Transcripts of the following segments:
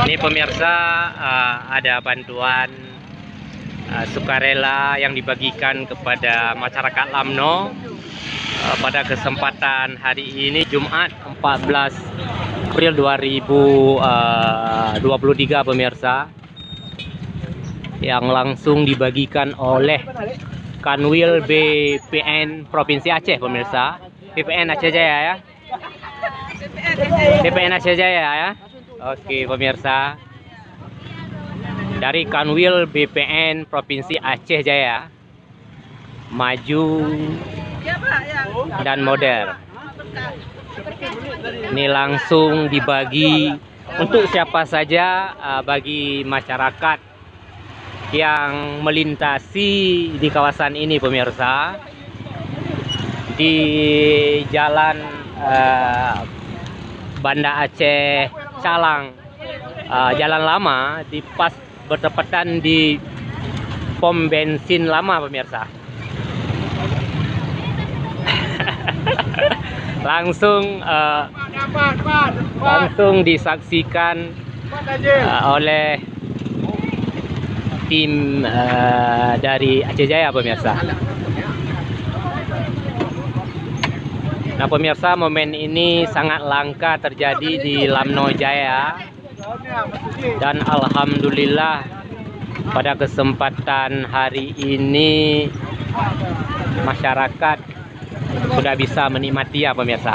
Ini pemirsa, ada bantuan sukarela yang dibagikan kepada masyarakat Lamno pada kesempatan hari ini Jumat 14 April 2023 pemirsa, yang langsung dibagikan oleh Kanwil BPN Provinsi Aceh pemirsa. BPN Aceh Jaya ya. BPN Aceh Jaya ya. Oke pemirsa, dari Kanwil BPN Provinsi Aceh Jaya, maju dan modern. Ini langsung dibagi untuk siapa saja, bagi masyarakat yang melintasi di kawasan ini pemirsa, di jalan Banda Aceh Calang, jalan lama, di pas bertepatan di pom bensin lama pemirsa. langsung disaksikan oleh tim dari Aceh Jaya pemirsa. Nah pemirsa, momen ini sangat langka terjadi di Lamno Jaya, dan alhamdulillah pada kesempatan hari ini masyarakat sudah bisa menikmati ya pemirsa.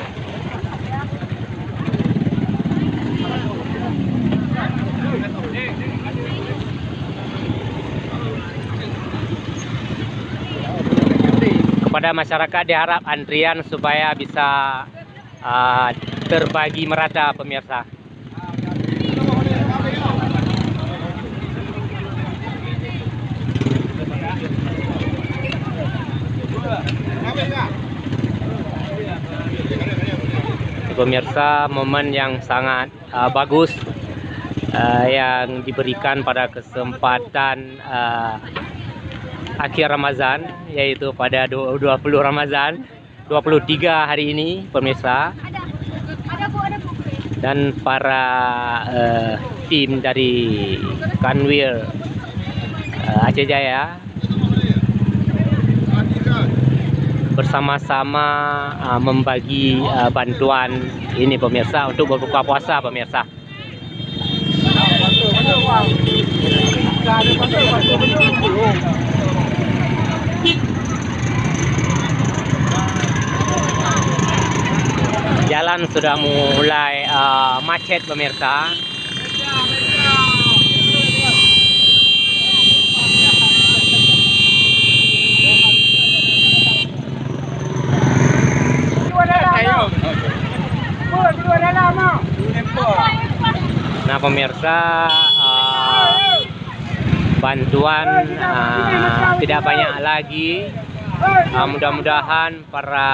Kepada masyarakat diharap antrian supaya bisa terbagi merata pemirsa. Pemirsa, momen yang sangat bagus yang diberikan pada kesempatan akhir Ramadan, yaitu pada 20 Ramadan 23 hari ini pemirsa, dan para tim dari Kanwil Aceh Jaya bersama-sama membagi bantuan ini pemirsa untuk berbuka puasa pemirsa. Jalan sudah mulai macet pemirsa. Nah pemirsa, bantuan tidak banyak lagi. Mudah-mudahan para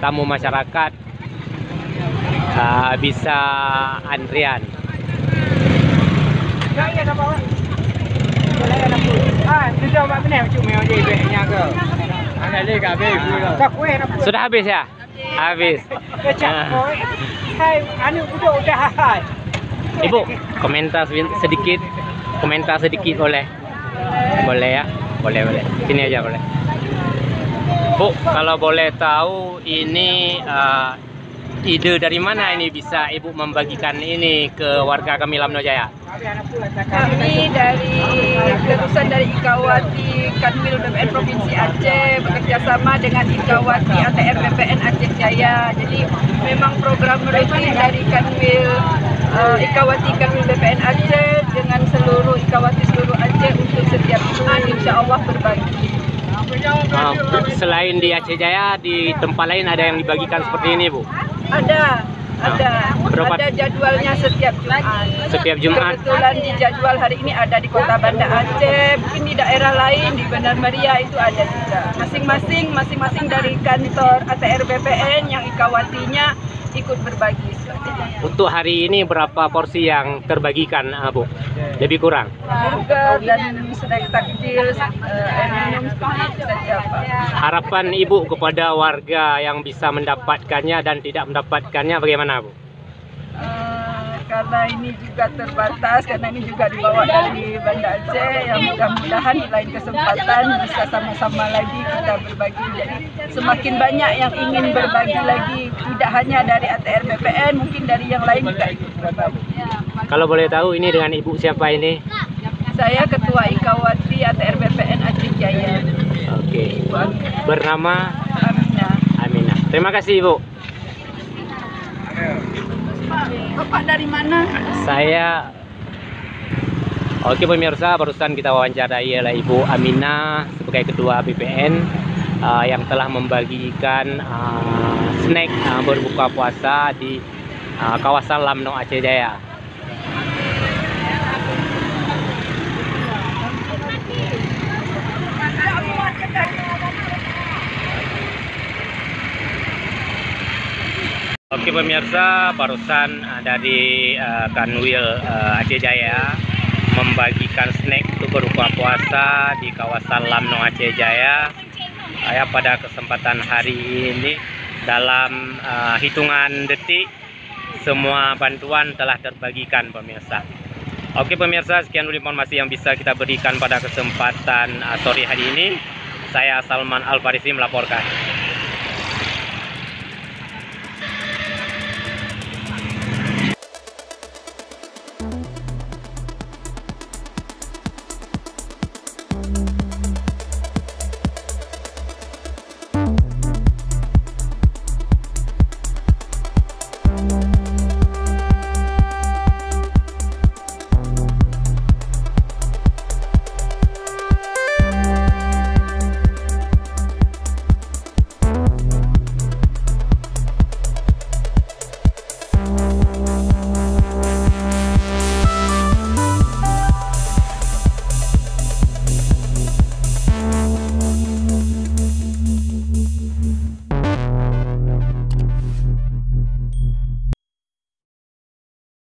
tamu masyarakat bisa antrian. Sudah habis ya? Habis. Ibu, komentar sedikit boleh? Boleh ya? Boleh. Sini aja boleh. Bu, kalau boleh tahu ini ide dari mana ini bisa Ibu membagikan ini ke warga kami Lamno Jaya? Kami dari lulusan dari Ikawati Kanwil BPN Provinsi Aceh bekerjasama dengan Ikawati ATR BPN Aceh Jaya. Jadi memang program rutin dari Kanwil Ikawati Kanwil BPN Aceh dengan seluruh Ikawati seluruh Aceh untuk setiap Jumat insya Allah berbagi. Selain di Aceh Jaya, di tempat lain ada yang dibagikan seperti ini Bu? Ada. Berapa? Ada jadwalnya setiap Jumat. Setiap Jumat. Kebetulan di jadwal hari ini ada di Kota Banda Aceh, mungkin di daerah lain di Bandar Maria itu ada juga. Masing-masing dari kantor ATR BPN yang Ikawatinya ikut berbagi. Untuk hari ini berapa porsi yang terbagikan Bu? Lebih kurang? Burger dan snack takjil, air minum seperti saja Pak. Harapan Ibu kepada warga yang bisa mendapatkannya dan tidak mendapatkannya bagaimana Bu? karena ini juga terbatas, karena ini juga dibawa dari Banda Aceh. Yang mudah-mudahan di lain kesempatan bisa sama-sama lagi kita berbagi. Jadi semakin banyak yang ingin berbagi lagi, tidak hanya dari ATR BPN, mungkin dari yang lain juga ikut berbagi. Kalau boleh tahu ini dengan Ibu siapa ini? Saya Ketua Ikawati ATR BPN Aceh Jaya. Oke. Bernama Amina. Amina. Terima kasih Ibu. Bapak dari mana? Saya. Oke pemirsa, barusan kita wawancarai ialah Ibu Amina sebagai Ketua BPN yang telah membagikan snack berbuka puasa di kawasan Lamno Aceh Jaya. Oke pemirsa, barusan dari Kanwil Aceh Jaya membagikan snack untuk berbuka puasa di kawasan Lamno Aceh Jaya. Pada kesempatan hari ini dalam hitungan detik semua bantuan telah terbagikan pemirsa. Oke pemirsa, sekian dulu informasi yang bisa kita berikan pada kesempatan sore hari ini. Saya Salman Al Farisi melaporkan.